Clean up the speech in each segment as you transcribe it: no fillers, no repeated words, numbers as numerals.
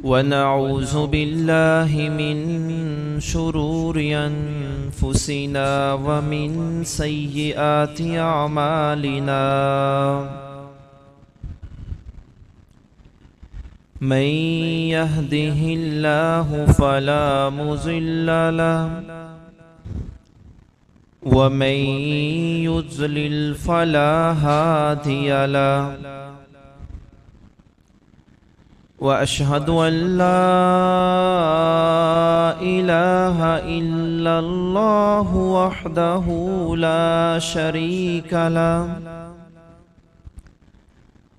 ونعوذ بالله من شرور أنفسنا ومن سيئات أعمالنا من يهده الله فلا مضل له ومن يضلل فلا هادي له وأشهد أن لا إله إلا الله وحده لا شريك له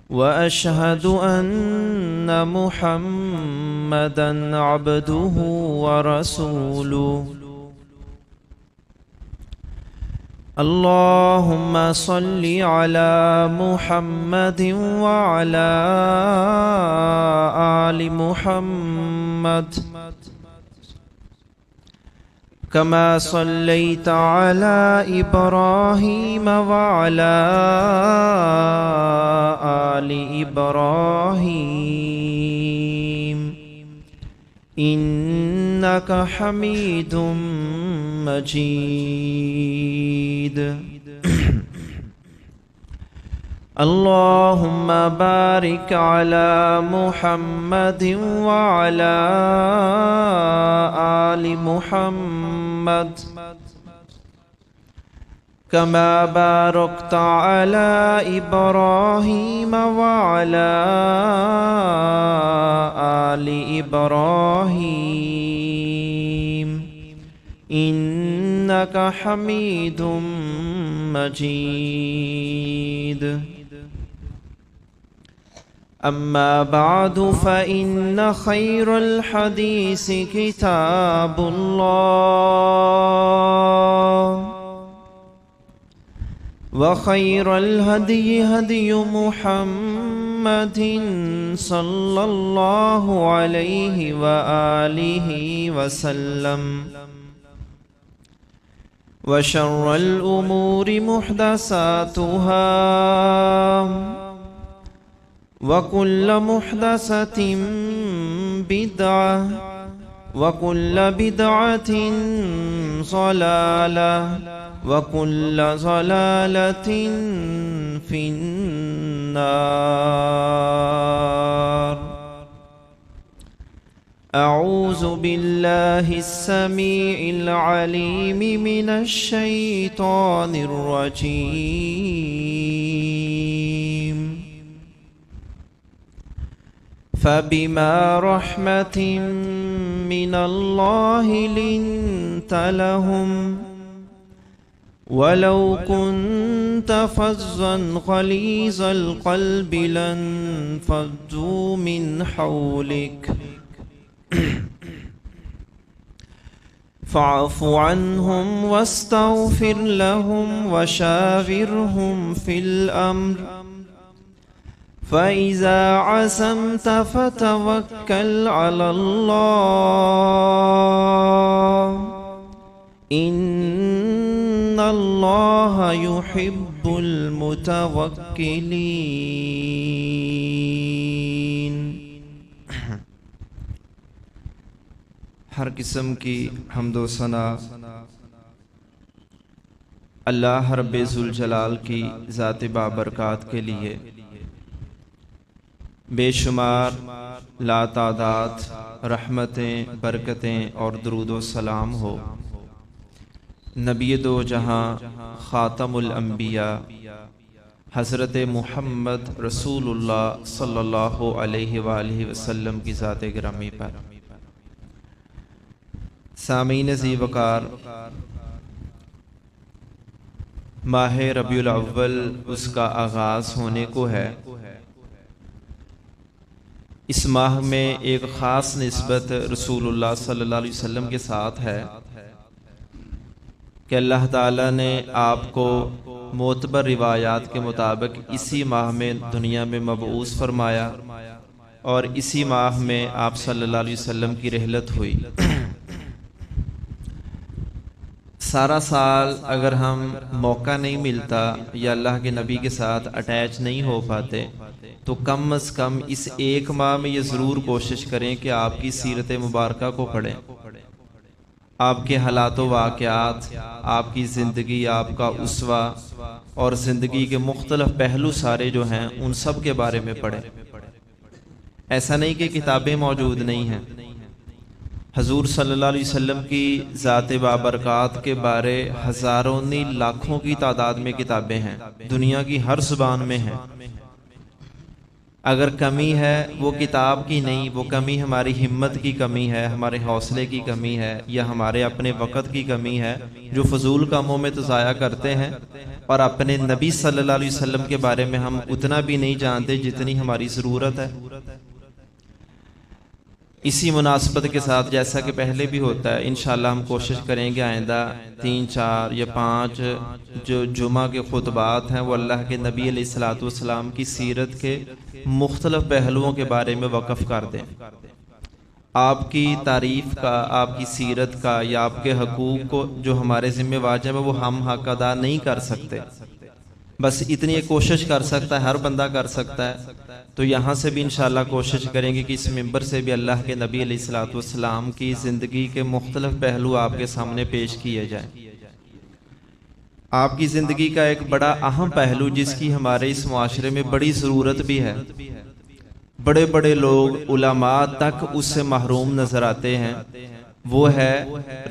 وأشهد أن محمدا عبده ورسوله اللهم صل على محمد وعلى آل محمد كما صليت على إبراهيم وعلى آل إبراهيم إنك حميد مجيد اللهم بارك على محمد وعلى آل محمد كما باركت على إبراهيم وعلى آل إبراهيم إنك حميد مجيد أما بعد فإن خير الحديث كتاب الله وخير الهدي هدي محمد صلى الله عليه وآله وسلم وشر الأمور محدثاتها وكل محدثة بدعة وكل بدعة ضلالة وكل ضلالة في النار. أعوذ بالله السميع العليم من الشيطان الرجيم فبما رحمة من الله لنت لهم ولو كنت فظا غليظ القلب لانفضوا من حولك فاعف عنهم واستغفر لهم وشاورهم في الأمر فإذا عزمت فتوكل على الله إن الله يحب المتوكلين. ہر قسم کی حمد و ثنا اللہ رب ذوالجلال کی ذات بابرکات کے لیے بے شمار لا تعداد رحمتیں، برکتیں اور درود و سلام ہو نبی دو جہاں خاتم الانبیاء حضرت محمد رسول اللہ صلی اللہ علیہ وآلہ وسلم کی ذات گرامی پر. سامعین ذی وقار، ماہ ربیع الاول اس کا آغاز ہونے کو ہے. اس ماہ میں ایک خاص نسبت رسول اللہ صلی اللہ علیہ وسلم کے ساتھ ہے کہ اللہ تعالیٰ نے آپ کو معتبر روایات کے مطابق اسی ماہ میں دنیا میں مبعوث فرمایا اور اسی ماہ میں آپ صلی اللہ علیہ وسلم کی رحلت ہوئی. سارا سال اگر ہم موقع نہیں ملتا یا اللہ کے نبی کے ساتھ اٹیچ نہیں ہو پاتے تو کم از کم اس ایک ماہ میں یہ ضرور کوشش کریں کہ آپ کی سیرت مبارکہ کو پڑھیں، آپ کے حالات و واقعات، آپ کی زندگی، آپ کا اسوہ اور زندگی کے مختلف پہلو سارے جو ہیں ان سب کے بارے میں پڑھیں۔ ایسا نہیں کہ کتابیں موجود نہیں ہیں، حضور صلی اللہ علیہ وسلم کی ذات بابرکات کے بارے ہزاروں نہیں لاکھوں کی تعداد میں کتابیں ہیں، دنیا کی ہر زبان میں ہیں۔ اگر کمی ہے وہ کتاب کی نہیں، وہ کمی ہماری ہمت کی کمی ہے، ہمارے حوصلے کی کمی ہے، یا ہمارے اپنے وقت کی کمی ہے جو فضول کاموں میں تو ضائع کرتے ہیں، اور اپنے نبی صلی اللہ علیہ وسلم کے بارے میں ہم اتنا بھی نہیں جانتے جتنی ہماری ضرورت ہے۔ اسی مناسبت کے ساتھ جیسا کہ پہلے بھی ہوتا ہے، انشاءاللہ ہم کوشش کریں گے آئندہ 3، 4 یا 5 جو جمعہ کے خطبات ہیں وہ اللہ کے نبی علیہ الصلوۃ والسلام کی سیرت کے مختلف پہلوؤں کے بارے میں وقف کر دیں۔ آپ کی تعریف کا، آپ کی سیرت کا یا آپ کے حقوق کو جو ہمارے ذمہ واجب ہے وہ ہم حق ادا نہیں کر سکتے، بس اتنی ایک کوشش کر سکتا ہے، ہر بندہ کر سکتا ہے۔ تو یہاں سے بھی انشاءاللہ کوشش کریں گے کہ اس ممبر سے بھی اللہ کے نبی علیہ الصلوۃ والسلام کی زندگی کے مختلف پہلو آپ کے سامنے پیش کیے جائیں۔ آپ کی زندگی کا ایک بڑا اہم پہلو جس کی ہمارے اس معاشرے میں بڑی ضرورت بھی ہے، بڑے بڑے لوگ علماء تک اس سے محروم نظر آتے ہیں، وہ ہے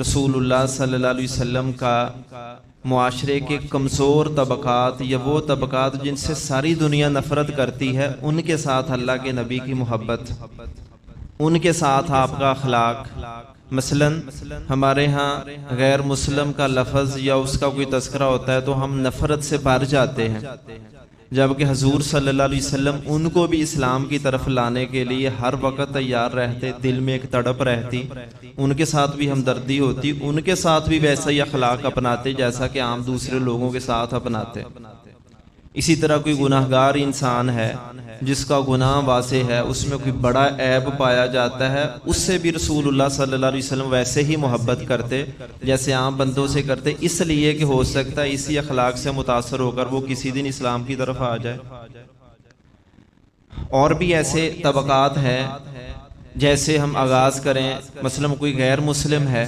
رسول اللہ صلی اللہ علیہ وسلم کا معاشرے کے کمزور طبقات یا وہ طبقات جن سے ساری دنیا نفرت کرتی ہے، ان کے ساتھ اللہ کے نبی کی محبت، ان کے ساتھ آپ کا اخلاق۔ مثلا ہمارے ہاں غیر مسلم کا لفظ یا اس کا کوئی تذکرہ ہوتا ہے تو ہم نفرت سے بھر جاتے ہیں، جبکہ حضور صلی اللہ علیہ وسلم ان کو بھی اسلام کی طرف لانے کے لیے ہر وقت تیار رہتے، دل میں ایک تڑپ رہتی، ان کے ساتھ بھی ہمدردی ہوتی، ان کے ساتھ بھی ویسا ہی اخلاق اپناتے جیسا کہ عام دوسرے لوگوں کے ساتھ اپناتے۔ اسی طرح کوئی گناہگار انسان ہے جس کا گناہ واضح ہے، اس میں کوئی بڑا عیب پایا جاتا ہے، اس سے بھی رسول اللہ صلی اللہ علیہ وسلم ویسے ہی محبت کرتے جیسے عام بندوں سے کرتے، اس لیے کہ ہو سکتا ہے اسی اخلاق سے متاثر ہو کر وہ کسی دن اسلام کی طرف آ جائے۔ اور بھی ایسے طبقات ہیں، جیسے ہم آغاز کریں، مثلا کوئی غیر مسلم ہے،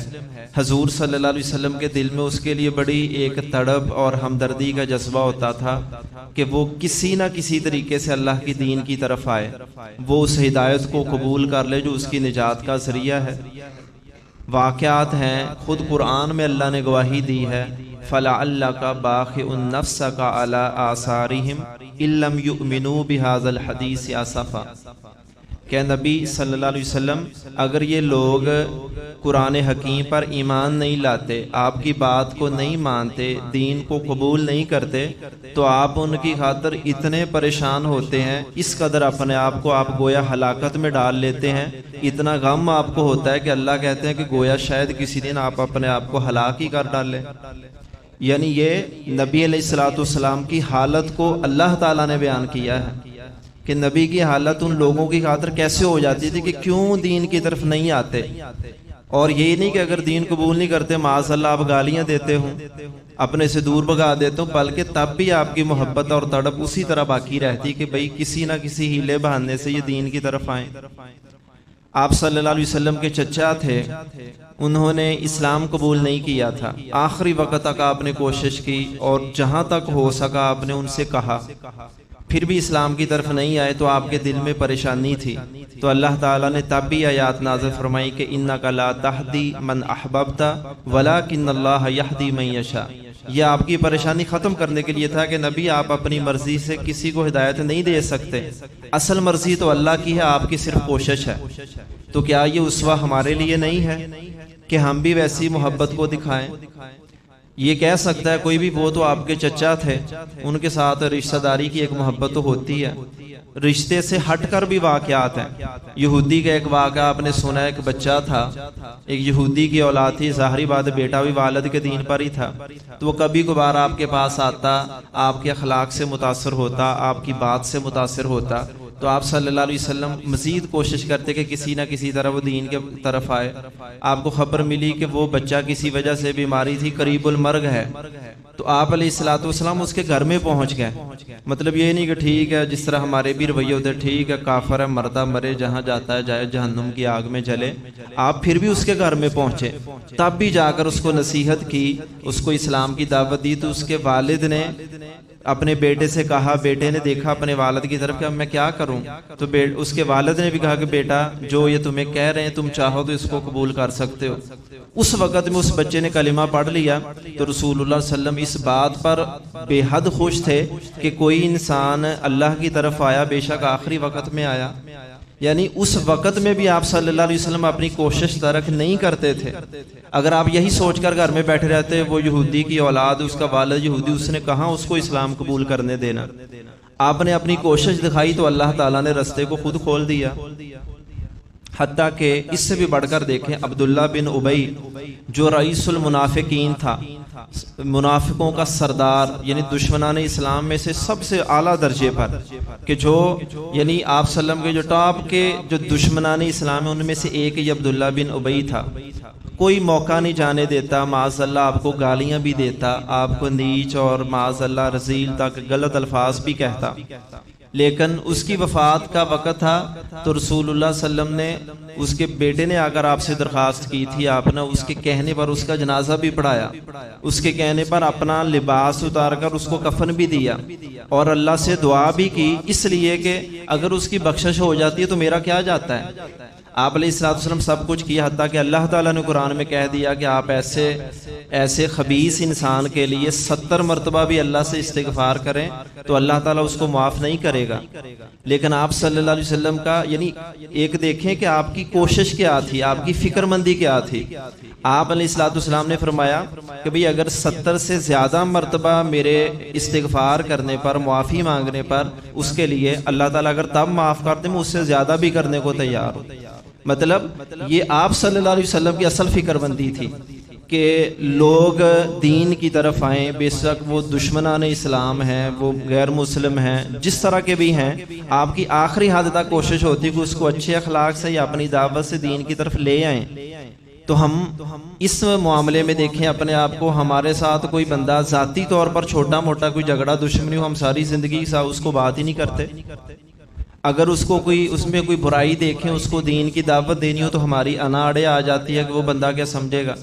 حضور صلی اللہ علیہ وسلم کے دل میں اس کے لیے بڑی ایک تڑپ اور ہمدردی کا جذبہ ہوتا تھا کہ وہ کسی نہ کسی طریقے سے اللہ کی دین کی طرف آئے، وہ اس ہدایت کو قبول کر لے جو اس کی نجات کا ذریعہ ہے۔ واقعات ہیں، خود قرآن میں اللہ نے گواہی دی ہے، فَلَعَلَّكَ بَاخِعٌ نَفْسَكَ عَلَىٰ آثَارِهِمْ إِن لَّمْ يُؤْمِنُوا بِهَٰذَا الْحَدِيثِ آسَفًا، کہ نبی صلی اللہ علیہ وسلم اگر یہ لوگ قرآن حکیم پر ایمان نہیں لاتے، آپ کی بات کو نہیں مانتے، دین کو قبول نہیں کرتے، تو آپ ان کی خاطر اتنے پریشان ہوتے ہیں، اس قدر اپنے آپ کو آپ گویا ہلاکت میں ڈال لیتے ہیں، اتنا غم آپ کو ہوتا ہے کہ اللہ کہتے ہیں کہ گویا شاید کسی دن آپ اپنے آپ کو ہلاک ہی کر ڈالیں۔ یعنی یہ نبی علیہ الصلوۃ والسلام کی حالت کو اللہ تعالیٰ نے بیان کیا ہے کہ نبی کی حالت ان لوگوں کی خاطر کیسے ہو جاتی تھی کہ کیوں دین کی طرف نہیں آتے، اور یہ نہیں کہ اگر دین قبول نہیں کرتے معاذ اللہ آپ گالیاں دیتے ہوں، اپنے سے دور بھگا دیتے ہوں، بلکہ تب بھی آپ کی محبت اور تڑپ اسی طرح باقی رہتی کہ بھئی کسی نہ کسی ہیلے بہانے سے یہ دین کی طرف آئیں۔ آپ صلی اللہ علیہ وسلم کے چچا تھے، انہوں نے اسلام قبول نہیں کیا تھا، آخری وقت تک آپ نے کوشش کی اور جہاں تک ہو سکا آپ نے ان سے کہا، پھر بھی اسلام کی طرف نہیں آئے تو آپ کے دل میں پریشانی تھی، تو اللہ تعالیٰ نے تب بھی آیات نازل فرمائی کہ اِنَّكَ لَا تَهْدِي مَنْ أَحْبَبْتَ وَلَكِنَّ اللَّهَ يَهْدِي مَن يَشَاءُ۔ یہ آپ کی پریشانی ختم کرنے کے لیے تھا کہ نبی آپ اپنی مرضی سے کسی کو ہدایت نہیں دے سکتے، اصل مرضی تو اللہ کی ہے، آپ کی صرف کوشش ہے۔ تو کیا یہ اسوہ ہمارے لیے نہیں ہے کہ ہم بھی ویسی محبت کو دکھائیں؟ یہ کہہ سکتا ہے کوئی بھی وہ تو آپ کے چچا تھے، ان کے ساتھ رشتہ داری کی ایک محبت تو ہوتی ہے، رشتے سے ہٹ کر بھی واقعات ہیں۔ یہودی کا ایک واقعہ آپ نے سنا، ایک بچہ تھا، ایک یہودی کی اولاد تھی، ظاہری بات بیٹا بھی والد کے دین پر ہی تھا، تو وہ کبھی کبھار آپ کے پاس آتا، آپ کے اخلاق سے متاثر ہوتا، آپ کی بات سے متاثر ہوتا، تو آپ صلی اللہ علیہ وسلم مزید کوشش کرتے کہ کسی نہ کسی طرح وہ دین کے طرف آئے. آپ کو خبر ملی کہ وہ بچہ کسی وجہ سے بیماری تھی، قریب المرگ ہے، تو آپ علیہ الصلوۃ والسلام اس کے گھر میں پہنچ گئے. مطلب یہ نہیں کہ ٹھیک ہے جس طرح ہمارے بھی رویے ہوتے ٹھیک ہے کافر ہے مردہ مرے جہاں جاتا ہے جائے جہنم کی آگ میں جلے. آپ پھر بھی اس کے گھر میں پہنچے، تب بھی جا کر اس کو نصیحت کی، اس کو اسلام کی دعوت دی. تو اس کے والد نے اپنے بیٹے سے کہا، بیٹے نے دیکھا اپنے والد کی طرف کہ اب میں کیا کروں؟ تو اس کے والد نے بھی کہا کہ بیٹا جو یہ تمہیں کہہ رہے ہیں تم چاہو تو اس کو قبول کر سکتے ہو. اس وقت میں اس بچے نے کلمہ پڑھ لیا. تو رسول اللہ صلی اللہ علیہ وسلم اس بات پر بے حد خوش تھے کہ کوئی انسان اللہ کی طرف آیا، بے شک آخری وقت میں آیا. یعنی اس وقت میں بھی آپ صلی اللہ علیہ وسلم اپنی کوشش ترک نہیں کرتے تھے. اگر آپ یہی سوچ کر گھر میں بیٹھے رہتے وہ یہودی کی اولاد، اس کا والد یہودی، اس نے کہاں اس کو اسلام قبول کرنے دینا. آپ نے اپنی کوشش دکھائی تو اللہ تعالیٰ نے رستے کو خود کھول دیا. حتیٰ کہ اس سے بھی بڑھ کر دیکھیں عبداللہ بن ابی جو رئیس المنافقین تھا، منافقوں کا سردار، یعنی دشمنان اسلام میں سے سب سے اعلیٰ درجے پر، کہ جو یعنی آپ صلی اللہ علیہ وسلم کے جو ٹاپ کے جو دشمنان اسلام ہیں ان میں سے ایک یہ عبداللہ بن ابی تھا. کوئی موقع نہیں جانے دیتا، معاذ اللہ آپ کو گالیاں بھی دیتا، آپ کو نیچ اور معاذ اللہ رذیل تک غلط الفاظ بھی کہتا. لیکن اس کی وفات کا وقت تھا تو رسول اللہ صلی اللہ علیہ وسلم نے اس کے بیٹے نے آ کر آپ سے درخواست کی تھی، آپ نے اس کے کہنے پر اس کا جنازہ بھی پڑھایا، اس کے کہنے پر اپنا لباس اتار کر اس کو کفن بھی دیا اور اللہ سے دعا بھی کی، اس لیے کہ اگر اس کی بخشش ہو جاتی ہے تو میرا کیا جاتا ہے. آپ علیہ الصلوۃ والسلام سب کچھ کیا، حتیٰ کہ اللہ تعالیٰ نے قرآن میں کہہ دیا کہ آپ ایسے خبیث انسان کے لیے 70 مرتبہ بھی اللہ سے استغفار کریں تو اللہ تعالیٰ اس کو معاف نہیں کرے گا. لیکن آپ صلی اللہ علیہ وسلم کا یعنی ایک دیکھیں کہ آپ کی کوشش کیا تھی، آپ کی فکر مندی کیا تھی. آپ علیہ الصلوۃ والسلام نے فرمایا کہ بھئی اگر 70 سے زیادہ مرتبہ میرے استغفار کرنے پر، معافی مانگنے پر، اس کے لیے اللہ تعالیٰ اگر تب معاف کر دے میں اس سے زیادہ بھی کرنے کو تیار ہوں. مطلب یہ آپ صلی اللہ علیہ وسلم کی اصل فکر بندی تھی کہ لوگ دین کی طرف آئیں، بے شک وہ دشمنان اسلام ہیں، وہ غیر مسلم ہیں، جس طرح کے بھی ہیں. آپ کی آخری حد تک کوشش ہوتی کہ اس کو اچھے اخلاق سے یا اپنی دعوت سے دین کی طرف لے آئیں. تو ہم اس معاملے میں دیکھیں اپنے آپ کو، ہمارے ساتھ کوئی بندہ ذاتی طور پر چھوٹا موٹا کوئی جھگڑا دشمنی ہو، ہم ساری زندگی اس کو بات ہی نہیں کرتے. اگر اس کو اس میں کوئی برائی دیکھیں، اس کو دین کی دعوت دینی ہو تو ہماری انا اڑے آ جاتی ہے کہ وہ بندہ کیا سمجھے گا.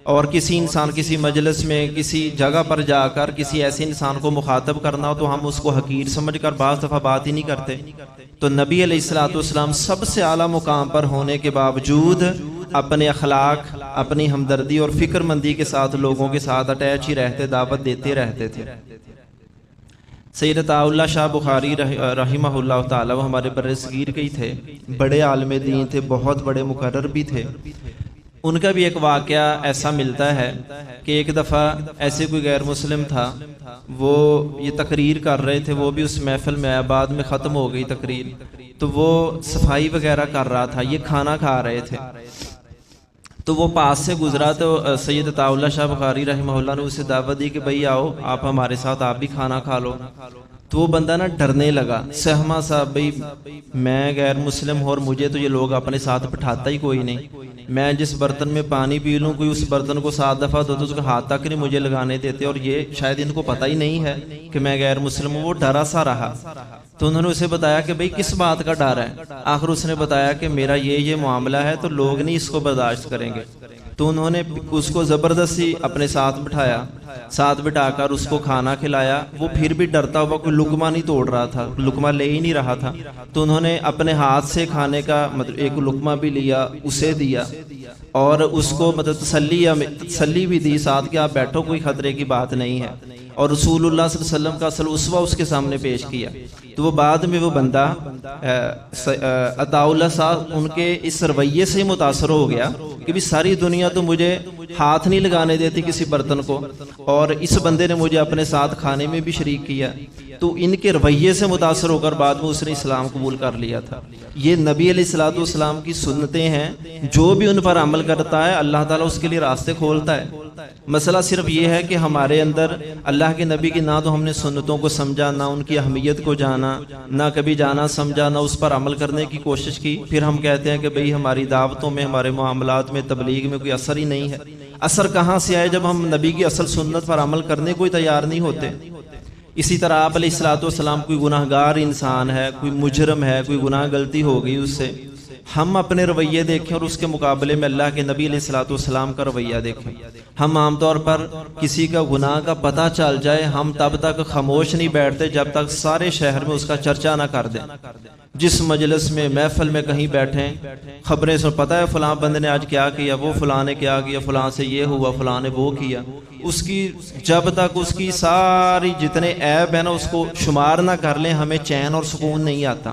اور کسی انسان کسی مجلس میں کسی جگہ پر جا کر کسی ایسے انسان کو مخاطب کرنا ہو تو ہم اس کو حقیر سمجھ کر بعض دفعہ بات ہی نہیں کرتے. تو نبی علیہ الصلوۃ والسلام سب سے اعلیٰ مقام پر ہونے کے باوجود اپنے اخلاق، اپنی ہمدردی اور فکر مندی کے ساتھ لوگوں کے ساتھ اٹیچ ہی رہتے، دعوت دیتے رہتے تھے. سید عطا اللہ شاہ بخاری رحمہ اللہ تعالیٰ وہ ہمارے بر صغیر کے ہی تھے، بڑے عالم دین تھے، بہت بڑے مقرر بھی تھے. ان کا بھی ایک واقعہ ایسا ملتا ہے کہ ایک دفعہ ایسے کوئی غیر مسلم تھا، وہ یہ تقریر کر رہے تھے، وہ بھی اس محفل میں آیا، بعد میں ختم ہو گئی تقریر، تو وہ صفائی وغیرہ کر رہا تھا، یہ کھانا کھا رہے تھے. تو وہ پاس سے گزرا تو سید عطا اللہ شاہ بخاری رحمہ اللہ نے اسے دعوت دی کہ بھئی آؤ آپ ہمارے ساتھ، آپ بھی کھانا کھا لو. تو وہ بندہ نا ڈرنے لگا، سہما صاحب بھئی میں غیر مسلم ہوں اور مجھے تو یہ لوگ اپنے ساتھ بٹھاتا ہی کوئی نہیں، میں جس برتن میں پانی پی لوں کوئی اس برتن کو 7 دفعہ دو تو اس کا ہاتھ تک نہیں مجھے لگانے دیتے، اور یہ شاید ان کو پتہ ہی نہیں ہے کہ میں غیر مسلم ہوں. وہ ڈرا سا رہا. تو انہوں نے اسے بتایا کہ بھئی کس بات کا ڈر ہے؟ آخر اس نے بتایا کہ میرا یہ معاملہ ہے تو لوگ نہیں اس کو برداشت کریں گے. تو انہوں نے اس کو زبردستی اپنے ساتھ بٹھایا، ساتھ بٹھا کر اس کو کھانا کھلایا. وہ پھر بھی ڈرتا ہوا، کوئی لقمہ نہیں توڑ رہا تھا، لقمہ لے ہی نہیں رہا تھا. تو انہوں نے اپنے ہاتھ سے کھانے کا مطلب ایک لقمہ بھی لیا، اسے دیا اور اس کو مطلب تسلی بھی دی ساتھ کہ آپ بیٹھو، کوئی خطرے کی بات نہیں ہے. اور رسول اللہ صلی اللہ علیہ وسلم کا اصل اسوہ اس کے سامنے پیش کیا. تو وہ بعد میں وہ بندہ عطا اللہ صاحب ان کے اس رویے سے متاثر ہو گیا کہ بھی ساری دنیا تو مجھے ہاتھ نہیں لگانے دیتی کسی برتن کو، اور اس بندے نے مجھے اپنے ساتھ کھانے میں بھی شریک کیا. تو ان کے رویے سے متاثر ہو کر بعد میں اس نے اسلام قبول کر لیا تھا۔ یہ نبی علیہ الصلوۃ والسلام کی سنتیں ہیں، جو بھی ان پر عمل کرتا ہے اللہ تعالیٰ اس کے لیے راستے کھولتا ہے۔ مسئلہ صرف یہ ہے کہ ہمارے اندر اللہ کے نبی کی نہ تو ہم نے سنتوں کو سمجھا، نہ ان کی اہمیت کو جانا، نہ کبھی جانا سمجھا، نہ اس پر عمل کرنے کی کوشش کی، پھر ہم کہتے ہیں کہ بھئی ہماری دعوتوں میں، ہمارے معاملات میں، تبلیغ میں کوئی اثر ہی نہیں ہے۔ اثر کہاں سے آئے جب ہم نبی کی اصل سنت پر عمل کرنے کو ہی تیار نہیں ہوتے۔ اسی طرح آپ علیہ الصلوۃ والسلام کوئی گناہ گار انسان ہے، کوئی مجرم ہے، کوئی گناہ غلطی ہو گئی اس سے، ہم اپنے رویے دیکھیں اور اس کے مقابلے میں اللہ کے نبی علیہ الصلوۃ والسلام کا رویہ دیکھیں۔ ہم عام طور پر کسی کا گناہ کا پتہ چل جائے ہم تب تک خاموش نہیں بیٹھتے جب تک سارے شہر میں اس کا چرچا نہ کر دیں۔ جس مجلس میں، محفل میں کہیں بیٹھیں، خبریں سن، پتہ ہے فلاں بندے نے آج کیا کیا، وہ فلاں نے کیا کیا، فلاں سے یہ ہوا، فلاں نے وہ کیا، اس کی جب تک اس کی ساری جتنے عیب ہیں نا اس کو شمار نہ کر لیں ہمیں چین اور سکون نہیں آتا۔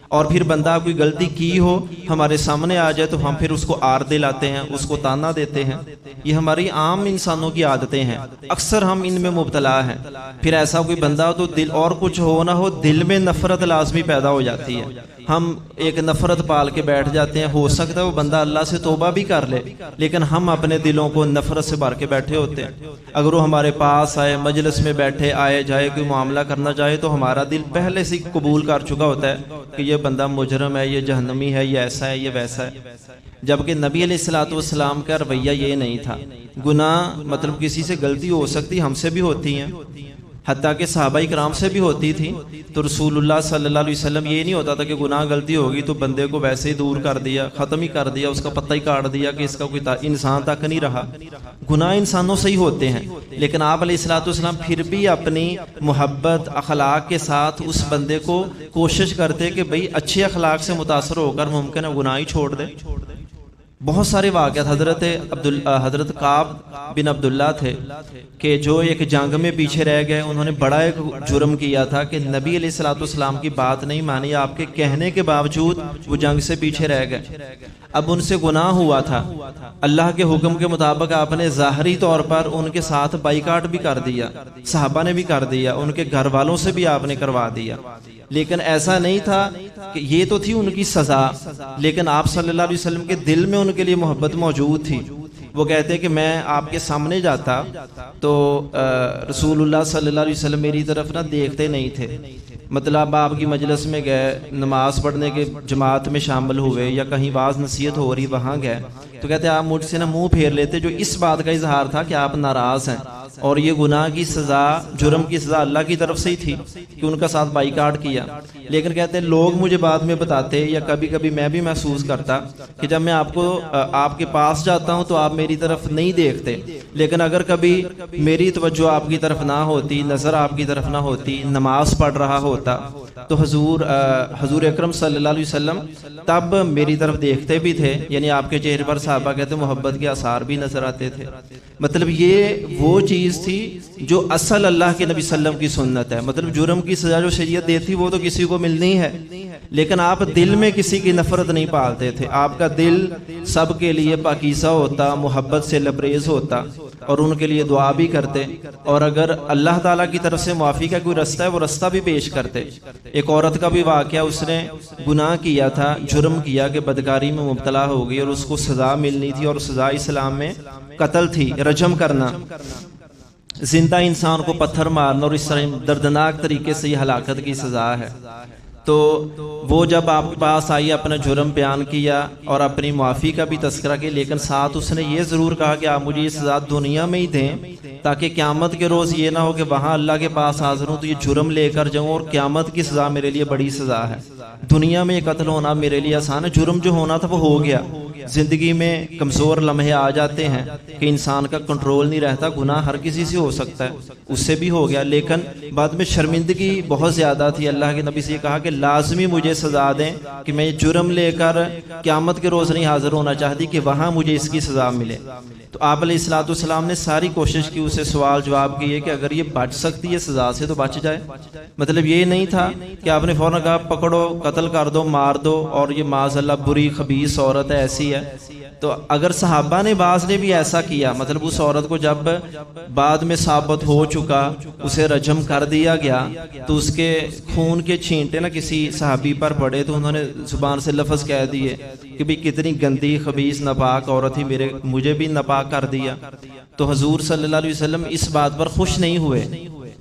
اور پھر بندہ کوئی غلطی کی ہو ہمارے سامنے آ جائے تو ہم پھر اس کو آر دلاتے ہیں، اس کو تانا دیتے ہیں۔ یہ ہماری عام انسانوں کی عادتیں ہیں، اکثر ہم ان میں مبتلا ہیں۔ پھر ایسا کوئی بندہ ہو تو دل اور کچھ ہو نہ ہو دل میں نفرت لازمی پیدا ہو جاتی ہے، ہم ایک نفرت پال کے بیٹھ جاتے ہیں۔ ہو سکتا ہے وہ بندہ اللہ سے توبہ بھی کر لے لیکن ہم اپنے دلوں کو نفرت سے بھر کے بیٹھے ہوتے ہیں۔ اگر وہ ہمارے پاس آئے، مجلس میں بیٹھے، آئے جائے، کوئی معاملہ کرنا چاہے تو ہمارا دل پہلے سے قبول کر چکا ہوتا ہے کہ یہ بندہ مجرم ہے، یہ جہنمی ہے، یہ ایسا ہے، یہ ویسا ہے۔ جبکہ نبی علیہ الصلوۃ والسلام کا رویہ یہ نہیں تھا۔ گناہ مطلب کسی سے غلطی ہو سکتی، ہم سے بھی ہوتی ہیں، حتیٰ کہ صحابہ کرام سے بھی ہوتی تھی، تو رسول اللہ صلی اللہ علیہ وسلم یہ نہیں ہوتا تھا کہ گناہ غلطی ہوگی تو بندے کو ویسے ہی دور کر دیا، ختم ہی کر دیا، اس کا پتہ ہی کاٹ دیا کہ اس کا کوئی انسان تک نہیں رہا۔ گناہ انسانوں سے ہی ہوتے ہیں، لیکن آپ علیہ الصلوۃ والسلام پھر بھی اپنی محبت اخلاق کے ساتھ اس بندے کو کوشش کرتے کہ بھئی اچھے اخلاق سے متاثر ہو کر ممکن ہے گناہ ہی چھوڑ دے۔ بہت سارے واقعات، حضرت کعب بن عبداللہ تھے کہ جو ایک جنگ میں پیچھے رہ گئے، انہوں نے بڑا ایک جرم کیا تھا کہ نبی علیہ الصلوۃ والسلام کی بات نہیں مانی، آپ کے کہنے کے باوجود وہ جنگ سے پیچھے رہ گئے۔ اب ان سے گناہ ہوا تھا، اللہ کے حکم کے مطابق آپ نے ظاہری طور پر ان کے ساتھ بائیکاٹ بھی کر دیا، صحابہ نے بھی کر دیا، ان کے گھر والوں سے بھی آپ نے کروا دیا، لیکن ایسا نہیں تھا کہ یہ تو تھی ان کی سزا، لیکن آپ صلی اللہ علیہ وسلم کے دل میں ان کے لیے محبت موجود تھی۔ وہ کہتے ہیں کہ میں آپ کے سامنے جاتا تو رسول اللہ صلی اللہ علیہ وسلم میری طرف نہ دیکھتے نہیں تھے، مطلب آپ کی مجلس میں گئے، نماز پڑھنے کے جماعت میں شامل ہوئے یا کہیں واعظ نصیحت ہو رہی وہاں گئے تو کہتے ہیں آپ مجھ سے نہ منہ پھیر لیتے، جو اس بات کا اظہار تھا کہ آپ ناراض ہیں اور یہ گناہ کی سزا، جرم کی سزا اللہ کی طرف سے ہی تھی کہ ان کا ساتھ بائیکاٹ کیا۔ لیکن کہتے ہیں لوگ مجھے بعد میں بتاتے یا کبھی کبھی میں بھی محسوس کرتا کہ جب میں آپ کے پاس جاتا ہوں تو آپ میری طرف نہیں دیکھتے، لیکن اگر کبھی میری توجہ آپ کی طرف نہ ہوتی، نظر آپ کی طرف نہ ہوتی، نماز پڑھ رہا ہوتا تو حضور اکرم صلی اللہ علیہ وسلم تب میری طرف دیکھتے بھی تھے، یعنی آپ کے چہرے پر صحابہ کہتے محبت کے آثار بھی نظر آتے تھے۔ مطلب یہ وہ چیز تھی جو اصل اللہ کے نبی صلی اللہ علیہ وسلم کی سنت ہے۔ مطلب جرم کی سزا جو شریعت دیتی وہ تو کسی کو ملنی ہے، لیکن آپ دل میں کسی کی نفرت نہیں پالتے تھے، آپ کا دل سب کے لیے پاکیزہ ہوتا، محبت سے لبریز ہوتا اور ان کے لیے دعا بھی کرتے، اور اگر اللہ تعالیٰ کی طرف سے معافی کا کوئی رستہ ہے وہ رستہ بھی پیش کرتے۔ ایک عورت کا بھی واقعہ، اس نے گناہ کیا تھا، جرم کیا کہ بدکاری میں مبتلا ہو گئی اور اس کو سزا ملنی تھی، اور سزا اسلام میں قتل تھی، رجم کرنا، زندہ انسان کو پتھر مارنا، اور اس طرح دردناک طریقے سے یہ ہلاکت کی سزا ہے۔ تو وہ جب آپ کے پاس آئی، اپنا جرم بیان کیا اور اپنی معافی کا بھی تذکرہ کیا، لیکن ساتھ اس نے یہ ضرور کہا کہ آپ مجھے یہ سزا دنیا میں ہی دیں تاکہ قیامت کے روز یہ نہ ہو کہ وہاں اللہ کے پاس حاضر ہوں تو یہ جرم لے کر جاؤں اور قیامت کی سزا میرے لیے بڑی سزا ہے۔ دنیا میں قتل ہونا میرے لیے آسان ہے، جرم جو ہونا تھا وہ ہو گیا۔ زندگی میں کمزور لمحے آ جاتے ہیں کہ انسان کا کنٹرول نہیں رہتا، گناہ ہر کسی سے ہو سکتا ہے، اس سے بھی ہو گیا، لیکن بعد میں شرمندگی بہت زیادہ تھی۔ اللہ کے نبی سے یہ کہا کہ لازمی مجھے سزا دیں کہ میں جرم لے کر قیامت کے روز نہیں حاضر ہونا چاہتی کہ وہاں مجھے اس کی سزا ملے۔ تو آپ علیہ الصلوۃ والسلام نے ساری کوشش کی، اسے سوال جواب کیے کہ اگر یہ بچ سکتی ہے سزا سے تو بچ جائے۔ مطلب یہ نہیں تھا کہ آپ نے فوراً کہا پکڑو، قتل کر دو، مار دو، اور یہ معاذ اللہ بری خبیث عورت ہے، ایسی ہے۔ تو اگر صحابہ نے بعض نے بھی ایسا کیا، مطلب اس عورت کو جب بعد میں ثابت ہو چکا اسے رجم کر دیا گیا تو اس کے خون کے چھینٹے نا کسی صحابی پر پڑے تو انہوں نے زبان سے لفظ کہہ دیے کہ بھی کتنی گندی خبیث ناپاک عورت تھی، مجھے بھی ناپاک کر دیا. تو حضور صلی اللہ علیہ وسلم اس بات پر خوش نہیں ہوئے.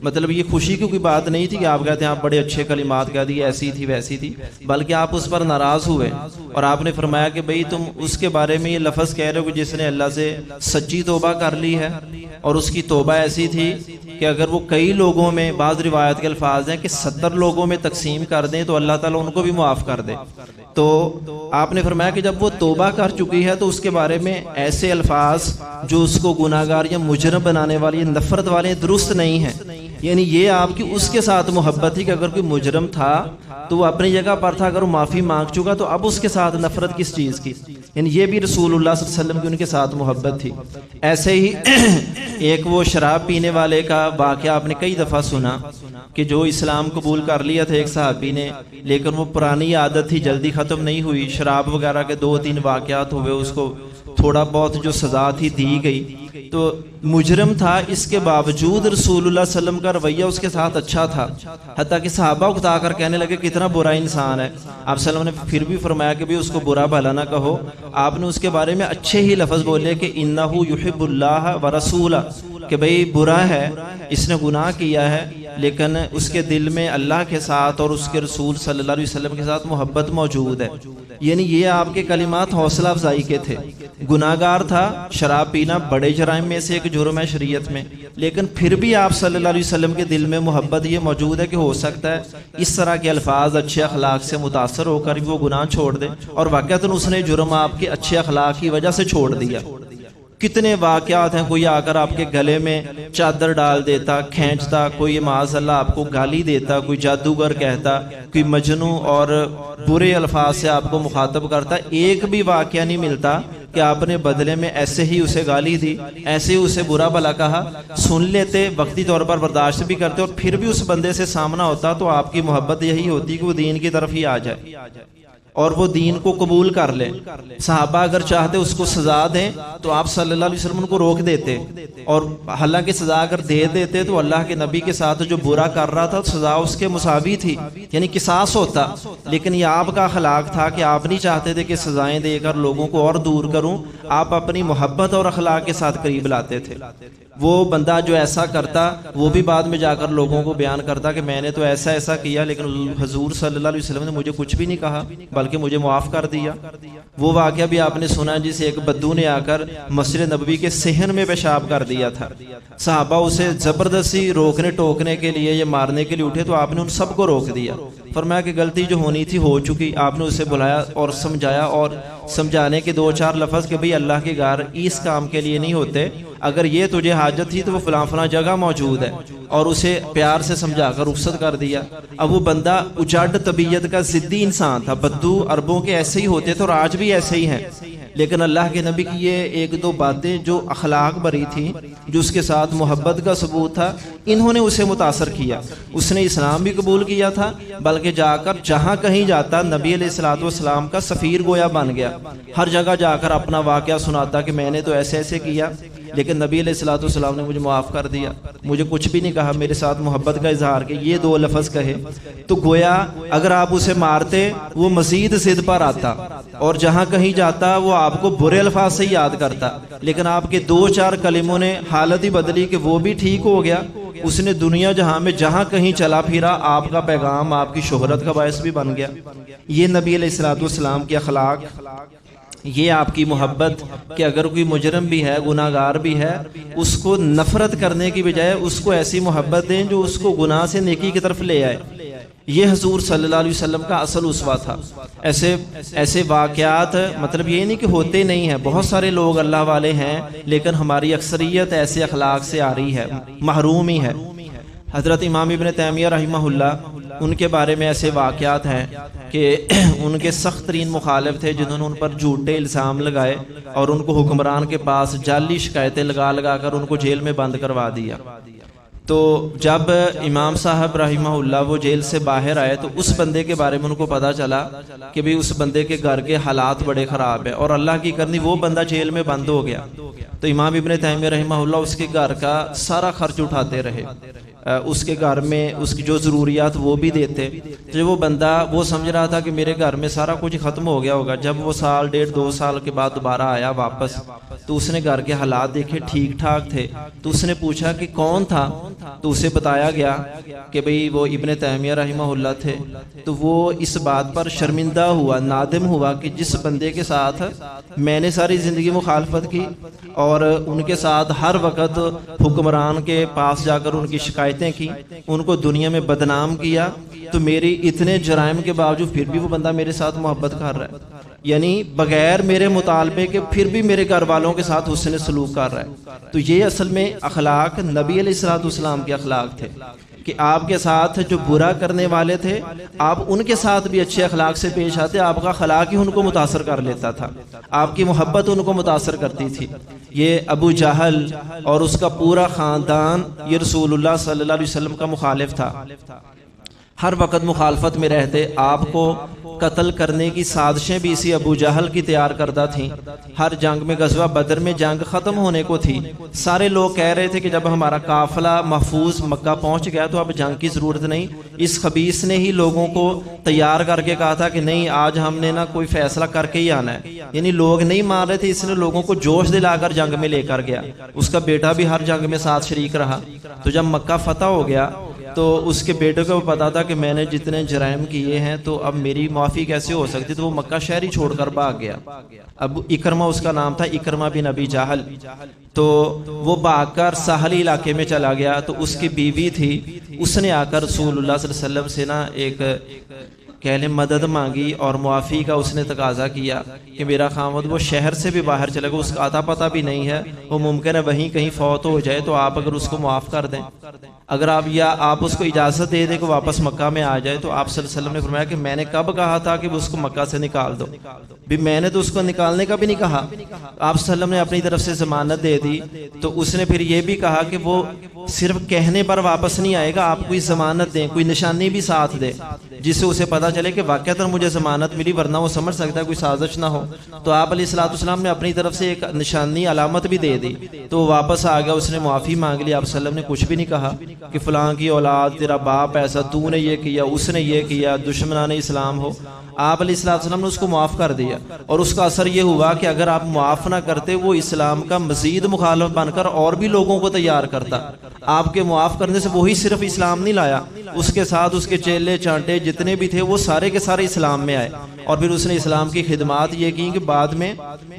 مطلب یہ خوشی کی کوئی بات نہیں تھی کہ آپ کہتے ہیں آپ بڑے اچھے کلمات کہہ دیے، ایسی تھی ویسی تھی، بلکہ آپ اس پر ناراض ہوئے اور آپ نے فرمایا کہ بھئی تم اس کے بارے میں یہ لفظ کہہ رہے ہو کہ جس نے اللہ سے سچی توبہ کر لی ہے، اور اس کی توبہ ایسی تھی کہ اگر وہ کئی لوگوں میں، بعض روایت کے الفاظ ہیں کہ 70 لوگوں میں تقسیم کر دیں تو اللہ تعالیٰ ان کو بھی معاف کر دے. تو آپ نے فرمایا کہ جب وہ توبہ کر چکی ہے تو اس کے بارے میں ایسے الفاظ جو اس کو گناہگار یا مجرم بنانے والی نفرت والے درست نہیں ہیں. یعنی یہ آپ کی اس کے ساتھ محبت تھی کہ اگر کوئی مجرم تھا تو وہ اپنی جگہ پر تھا، اگر وہ معافی مانگ چکا تو اب اس کے ساتھ نفرت کس چیز کی. یعنی یہ بھی رسول اللہ صلی اللہ علیہ وسلم کی ان کے ساتھ محبت تھی. ایسے ہی ایک وہ شراب پینے والے کا واقعہ آپ نے کئی دفعہ سنا کہ جو اسلام قبول کر لیا تھا ایک صحابی نے، لیکن وہ پرانی عادت تھی، جلدی ختم نہیں ہوئی. شراب وغیرہ کے 2-3 واقعات ہوئے، اس کو تھوڑا بہت جو سزا تھی دی گئی. تو مجرم تھا، اس کے باوجود رسول اللہ صلی اللہ علیہ وسلم کا رویہ اس کے ساتھ اچھا تھا، حتیٰ کہ صحابہ اکتا کر کہنے لگے کتنا برا انسان ہے. آپ صلی اللہ علیہ وسلم نے پھر بھی فرمایا کہ بھی اس کو برا بھلا نہ کہو. آپ نے اس کے بارے میں اچھے ہی لفظ بولے کہ انہ یحب اللہ ورسولہ، کہ بھئی برا ہے، اس نے گناہ کیا ہے، لیکن اس کے دل میں اللہ کے ساتھ اور اس کے رسول صلی اللہ علیہ وسلم کے ساتھ محبت موجود ہے. یعنی یہ آپ کے کلمات حوصلہ افزائی کے تھے. گناہگار تھا، شراب پینا بڑے جرائم میں سے ایک جرم ہے شریعت میں، لیکن پھر بھی آپ صلی اللہ علیہ وسلم کے دل میں محبت یہ موجود ہے کہ ہو سکتا ہے اس طرح کے الفاظ، اچھے اخلاق سے متاثر ہو کر وہ گناہ چھوڑ دے، اور واقعتاً اس نے جرم آپ کے اچھے اخلاق کی وجہ سے چھوڑ دیا. کتنے واقعات ہیں، کوئی آ کر آپ کے گلے میں چادر ڈال دیتا، کھینچتا، کوئی معاذ اللہ آپ کو گالی دیتا، کوئی جادوگر کہتا، کوئی مجنوں اور برے الفاظ سے آپ کو مخاطب کرتا. ایک بھی واقعہ نہیں ملتا کہ آپ نے بدلے میں ایسے ہی اسے گالی دی، ایسے ہی اسے برا بھلا کہا. سن لیتے، وقتی طور پر برداشت بھی کرتے، اور پھر بھی اس بندے سے سامنا ہوتا تو آپ کی محبت یہی ہوتی کہ وہ دین کی طرف ہی آ جائے اور وہ دین کو قبول کر لے. صحابہ اگر چاہتے اس کو سزا دیں تو آپ صلی اللہ علیہ وسلم ان کو روک دیتے، اور حالانکہ سزا اگر دے دیتے تو اللہ کے نبی کے ساتھ جو برا کر رہا تھا سزا اس کے مساوی تھی، یعنی قصاص ہوتا. لیکن یہ آپ کا اخلاق تھا کہ آپ نہیں چاہتے تھے کہ سزائیں دے کر لوگوں کو اور دور کروں، آپ اپنی محبت اور اخلاق کے ساتھ قریب لاتے تھے. وہ بندہ جو ایسا کرتا وہ بھی بعد میں جا کر لوگوں کو بیان کرتا کہ میں نے تو ایسا ایسا کیا، لیکن حضور صلی اللہ علیہ وسلم نے مجھے کچھ بھی نہیں کہا بلکہ مجھے معاف کر دیا. وہ واقعہ بھی آپ نے سنا جس ایک بدو نے آ کر مسجد نبوی کے صحن میں پیشاب کر دیا تھا. صحابہ اسے زبردستی روکنے ٹوکنے کے لیے یا مارنے کے لیے اٹھے تو آپ نے ان سب کو روک دیا. فرمایا کہ غلطی جو ہونی تھی ہو چکی. آپ نے اسے بلایا اور سمجھایا، اور سمجھانے کے 2-4 لفظ کہ بھئی اللہ کے گھر اس کام کے لیے نہیں ہوتے، اگر یہ تجھے حاجت تھی تو وہ فلاں فلاں جگہ موجود ہے، اور اسے پیار سے سمجھا کر رخصت کر دیا. اب وہ بندہ اجاڈ طبیعت کا ضدی انسان تھا. بدو عربوں کے ایسے ہی ہوتے تھے اور آج بھی ایسے ہی ہیں، لیکن اللہ کے نبی کی یہ 1-2 باتیں جو اخلاق بری تھی، جو اس کے ساتھ محبت کا ثبوت تھا، انہوں نے اسے متاثر کیا. اس نے اسلام بھی قبول کیا تھا، بلکہ جا کر جہاں کہیں جاتا نبی علیہ الصلوۃ والسلام کا سفیر گویا بن گیا. ہر جگہ جا کر اپنا واقعہ سناتا کہ میں نے تو ایسے ایسے کیا، لیکن نبی علیہ الصلوۃ والسلام نے مجھے معاف کر دیا، مجھے کچھ بھی نہیں کہا، میرے ساتھ محبت کا اظہار کیا. یہ 2 لفظ کہے تو گویا اگر آپ اسے مارتے وہ مزید ضد پر آتا، اور جہاں کہیں جاتا وہ آپ کو برے الفاظ سے یاد کرتا. لیکن آپ کے 2-4 کلموں نے حالت ہی بدلی کہ وہ بھی ٹھیک ہو گیا. اس نے دنیا جہاں میں جہاں کہیں چلا پھرا آپ کا پیغام آپ کی شہرت کا باعث بھی بن گیا. یہ نبی علیہ الصلوۃ والسلام کے اخلاق، یہ آپ کی محبت کہ اگر کوئی مجرم بھی ہے، گناہ گار بھی ہے، اس کو نفرت کرنے کی بجائے اس کو ایسی محبت دیں جو اس کو گناہ سے نیکی کی طرف لے آئے. یہ حضور صلی اللہ علیہ وسلم کا اصل اسوہ تھا. ایسے واقعات مطلب یہ نہیں کہ ہوتے نہیں ہیں، بہت سارے لوگ اللہ والے ہیں، لیکن ہماری اکثریت ایسے اخلاق سے آ رہی ہے، محروم ہی ہے. حضرت امام ابن تیمیہ رحمہ اللہ، ان کے بارے میں ایسے واقعات ہیں کہ ان کے سخت ترین مخالف تھے جنہوں نے ان پر جھوٹے الزام لگائے اور ان کو حکمران کے پاس جعلی شکایتیں لگا کر ان کو جیل میں بند کروا دیا. تو جب امام صاحب رحمہ اللہ وہ جیل سے باہر آئے تو اس بندے کے بارے میں ان کو پتا چلا کہ بھی اس بندے کے گھر کے حالات بڑے خراب ہیں، اور اللہ کی کرنی وہ بندہ جیل میں بند ہو گیا تو امام ابن تیمیہ رحمہ اللہ اس کے گھر کا سارا خرچ اٹھاتے رہے، اس کے گھر میں اس کی جو ضروریات وہ بھی دیتے۔ جو وہ بندہ وہ سمجھ رہا تھا کہ میرے گھر میں سارا کچھ ختم ہو گیا ہوگا، جب وہ سال ڈیڑھ 2 سال کے بعد دوبارہ آیا واپس تو اس نے گھر کے حالات دیکھے ٹھیک ٹھاک تھے، تو اس نے پوچھا کہ کون تھا، تو اسے بتایا گیا کہ بھئی وہ ابن تیمیہ رحمہ اللہ تھے۔ تو وہ اس بات پر شرمندہ ہوا، نادم ہوا کہ جس بندے کے ساتھ میں نے ساری زندگی مخالفت کی اور ان کے ساتھ ہر وقت حکمران کے پاس جا کر ان کی شکایتیں کی، ان کو دنیا میں بدنام کیا، تو میری اتنے جرائم کے باوجود پھر بھی وہ بندہ میرے ساتھ محبت کر رہا ہے، یعنی بغیر میرے مطالبے کے پھر بھی میرے گھر والوں کے ساتھ حسن سلوک کر رہا ہے۔ تو یہ اصل میں اخلاق نبی علیہ الصلوۃ والسلام کے اخلاق تھے کہ آپ کے ساتھ جو برا کرنے والے تھے آپ ان کے ساتھ بھی اچھے اخلاق سے پیش آتے، آپ کا اخلاق ہی ان کو متاثر کر لیتا تھا، آپ کی محبت ان کو متاثر کرتی تھی۔ یہ ابو جہل اور اس کا پورا خاندان یہ رسول اللہ صلی اللہ علیہ وسلم کا مخالف تھا، ہر وقت مخالفت میں رہتے، آپ کو قتل کرنے کی سازشیں بھی اسی ابو جہل کی تیار کردہ تھیں۔ ہر جنگ میں غزوہ بدر میں جنگ ختم ہونے کو تھی، سارے لوگ کہہ رہے تھے کہ جب ہمارا قافلہ محفوظ مکہ پہنچ گیا تو اب جنگ کی ضرورت نہیں، اس خبیث نے ہی لوگوں کو تیار کر کے کہا تھا کہ نہیں آج ہم نے نا کوئی فیصلہ کر کے ہی آنا ہے، یعنی لوگ نہیں مان رہے تھے، اس نے لوگوں کو جوش دلا کر جنگ میں لے کر گیا، اس کا بیٹا بھی ہر جنگ میں ساتھ شریک رہا۔ تو جب مکہ فتح ہو گیا تو اس کے بیٹے کو پتا تھا کہ میں نے جتنے جرائم کیے ہیں تو اب میری معافی کیسے ہو سکتی، تو وہ مکہ شہری چھوڑ کر بھاگ گیا۔ اب اکرمہ اس کا نام تھا، اکرمہ بن ابی جہل، تو وہ بھاگ کر ساحلی علاقے میں چلا گیا۔ تو اس کی بیوی تھی، اس نے آ کر رسول اللہ صلی اللہ علیہ وسلم سے نا ایک کہہ لیں مدد مانگی اور معافی کا اس نے تقاضا کیا کہ میرا خاوند وہ شہر سے بھی باہر چلے گا، اس کا آتا پتہ بھی نہیں ہے، وہ ممکن ہے وہیں کہیں فوت ہو جائے، تو آپ اگر اس کو معاف کر دیں، اگر آپ اس کو اجازت دے دیں کہ واپس مکہ میں آ جائے۔ تو آپ صلی اللہ علیہ وسلم نے فرمایا کہ میں نے کب کہا تھا کہ وہ اس کو مکہ سے نکال دو، بھی میں نے تو اس کو نکالنے کا بھی نہیں کہا۔ آپ صلی اللہ علیہ وسلم نے اپنی طرف سے ضمانت دے دی، تو اس نے پھر یہ بھی کہا کہ وہ صرف کہنے پر واپس نہیں آئے گا، آپ کوئی ضمانت دیں، کوئی نشانی بھی ساتھ دے جس سے اسے پتا چلے کہ واقعتاً مجھے ضمانت ملی، ورنہ وہ سمجھ سکتا ہے کوئی سازش نہ ہو۔ تو آپ علیہ الصلوۃ والسلام نے اپنی طرف سے ایک نشانی علامت بھی دے دی، تو وہ واپس آ گیا، اس نے معافی مانگ لی۔ آپ صلی اللہ علیہ وسلم نے کچھ بھی نہیں کہا کہ فلاں کی اولاد تیرا باپ ایسا، تو نے یہ کیا، اس نے یہ کیا، دشمنان اسلام ہو۔ آپ علیہ الصلوۃ والسلام نے اس کو معاف کر دیا، اور اس کا اثر یہ ہوا کہ اگر آپ معاف نہ کرتے وہ اسلام کا مزید مخالف بن کر اور بھی لوگوں کو تیار کرتا۔ آپ کے معاف کرنے سے وہی صرف اسلام نہیں لایا، اس کے ساتھ اس کے چیلے چانٹے جتنے بھی تھے وہ سارے کے سارے اسلام میں آئے، اور پھر اس نے اسلام کی خدمات یہ کی کہ بعد میں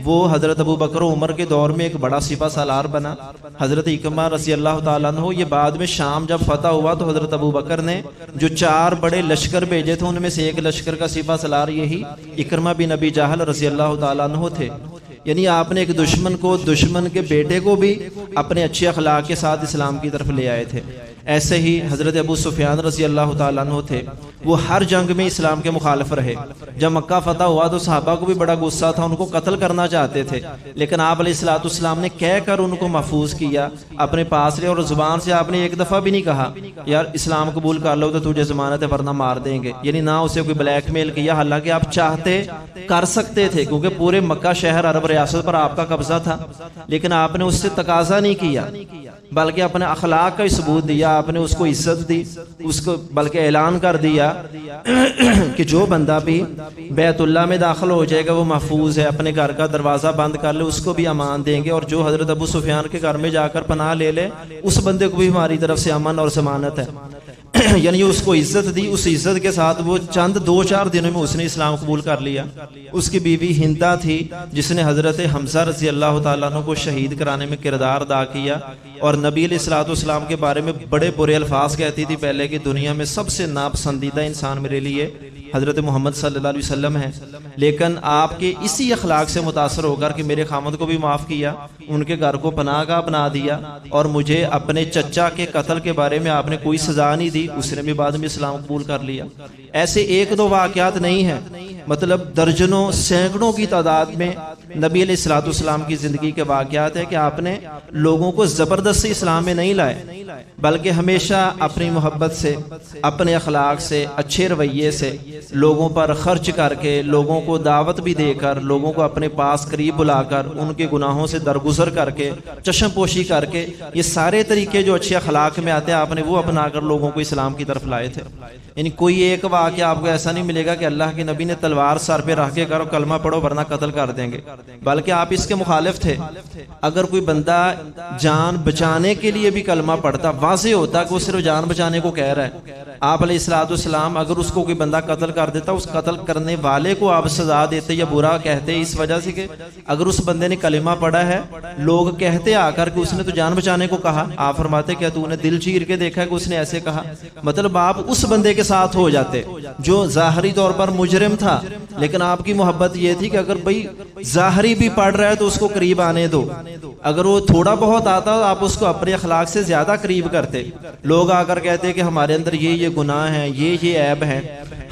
وہ حضرت ابو بکر و عمر کے دور میں ایک بڑا سپہ سالار بنا۔ حضرت اکرمہ رضی اللہ تعالیٰ عنہ یہ بعد میں شام جب فتح ہوا تو حضرت ابو بکر نے جو 4 بڑے لشکر بھیجے تھے ان میں سے ایک لشکر کا سپہ سالار یہی اکرمہ بن ابی جہل رضی اللہ تعالیٰ عنہ تھے۔ یعنی آپ نے ایک دشمن کو، دشمن کے بیٹے کو بھی اپنے اچھے اخلاق کے ساتھ اسلام کی طرف لے آئے تھے۔ ایسے ہی حضرت ابو سفیان رضی اللہ تعالیٰ عنہ تھے، وہ ہر جنگ میں اسلام کے مخالف رہے۔ جب مکہ فتح ہوا تو صحابہ کو بھی بڑا غصہ تھا، ان کو قتل کرنا چاہتے تھے، لیکن آپ علیہ الصلوۃ والسلام نے کہہ کر ان کو محفوظ کیا، اپنے پاس لے، اور زبان سے آپ نے ایک دفعہ بھی نہیں کہا یار اسلام قبول کر لو تو تجھے ضمانت ہے ورنہ مار دیں گے، یعنی نہ اسے کوئی بلیک میل کیا، حالانکہ آپ چاہتے کر سکتے تھے کیونکہ پورے مکہ شہر عرب ریاست پر آپ کا قبضہ تھا، لیکن آپ نے اس سے تقاضا نہیں کیا بلکہ اپنے اخلاق کا ثبوت دیا، آپ نے اس کو عزت دی، اس کو بلکہ اعلان کر دیا کہ جو بندہ بھی بیت اللہ میں داخل ہو جائے گا وہ محفوظ ہے، اپنے گھر کا دروازہ بند کر لے اس کو بھی امان دیں گے، اور جو حضرت ابو سفیان کے گھر میں جا کر پناہ لے لے اس بندے کو بھی ہماری طرف سے امن اور ضمانت ہے۔ یعنی اس کو عزت دی، اس عزت کے ساتھ وہ چند 2-4 دنوں میں اس نے اسلام قبول کر لیا۔ اس کی بیوی ہندہ تھی جس نے حضرت حمزہ رضی اللہ تعالیٰ عنہ کو شہید کرانے میں کردار ادا کیا، اور نبی علیہ الصلوۃ والسلام کے بارے میں بڑے برے الفاظ کہتی تھی پہلے کہ دنیا میں سب سے ناپسندیدہ انسان میرے لیے حضرت محمد صلی اللہ علیہ وسلم ہے، لیکن آپ کے اسی اخلاق سے متاثر ہو کر کہ میرے خامد کو بھی معاف کیا، ان کے گھر کو پناہ گاہ بنا دیا، اور مجھے اپنے چچا کے قتل کے بارے میں آپ نے کوئی سزا نہیں دی، اس نے بھی بعد میں اسلام قبول کر لیا۔ ایسے 1-2 واقعات نہیں ہیں، مطلب درجنوں سینکڑوں کی تعداد میں نبی علیہ الصلوۃ والسلام کی زندگی کے واقعات ہے کہ آپ نے لوگوں کو زبردستی اسلام میں نہیں لائے، بلکہ ہمیشہ اپنی محبت سے، اپنے اخلاق سے، اچھے رویے سے، لوگوں پر خرچ کر کے، لوگوں کو دعوت بھی دے کر، لوگوں کو اپنے پاس قریب بلا کر، ان کے گناہوں سے درگزر کر کے، چشم پوشی کر کے، یہ سارے طریقے جو اچھے اخلاق میں آتے ہیں آپ نے وہ اپنا کر لوگوں کو اسلام کی طرف لائے تھے۔ یعنی کوئی ایک واقعہ آپ کو ایسا نہیں ملے گا کہ اللہ کے نبی نے تلوار سر پہ رکھ کے کرو کلمہ پڑھو ورنہ قتل کر دیں گے، بلکہ آپ اس کے مخالف تھے۔ اگر کوئی بندہ جان بچانے کے لیے بھی کلمہ پڑھتا، واضح ہوتا کہ وہ صرف جان بچانے کو کہہ رہا ہے۔ آپ علیہ الصلوۃ والسلام اگر اس کو کوئی بندہ قتل کر دیتا، اس قتل کرنے والے کو آپ سزا دیتے یا برا کہتے، اس وجہ سے کہ اگر اس بندے نے کلمہ پڑھا ہے، لوگ کہتے آ کر کہ اس نے تو جان بچانے کو کہا، آپ فرماتے کیا تو نے دل چیر کے دیکھا کہ اس نے ایسے کہا؟ مطلب آپ اس بندے کے ساتھ ہو جاتے جو ظاہری طور پر مجرم تھا، لیکن آپ کی محبت یہ تھی کہ اگر بھائی ظاہری بھی پڑھ رہا ہے تو اس کو قریب آنے دو، اگر وہ تھوڑا بہت آتا آپ اس کو اپنے اخلاق سے زیادہ قریب کرتے۔ لوگ آ کر کہتے کہ ہمارے اندر یہ گناہ ہیں، یہ عیب ہے،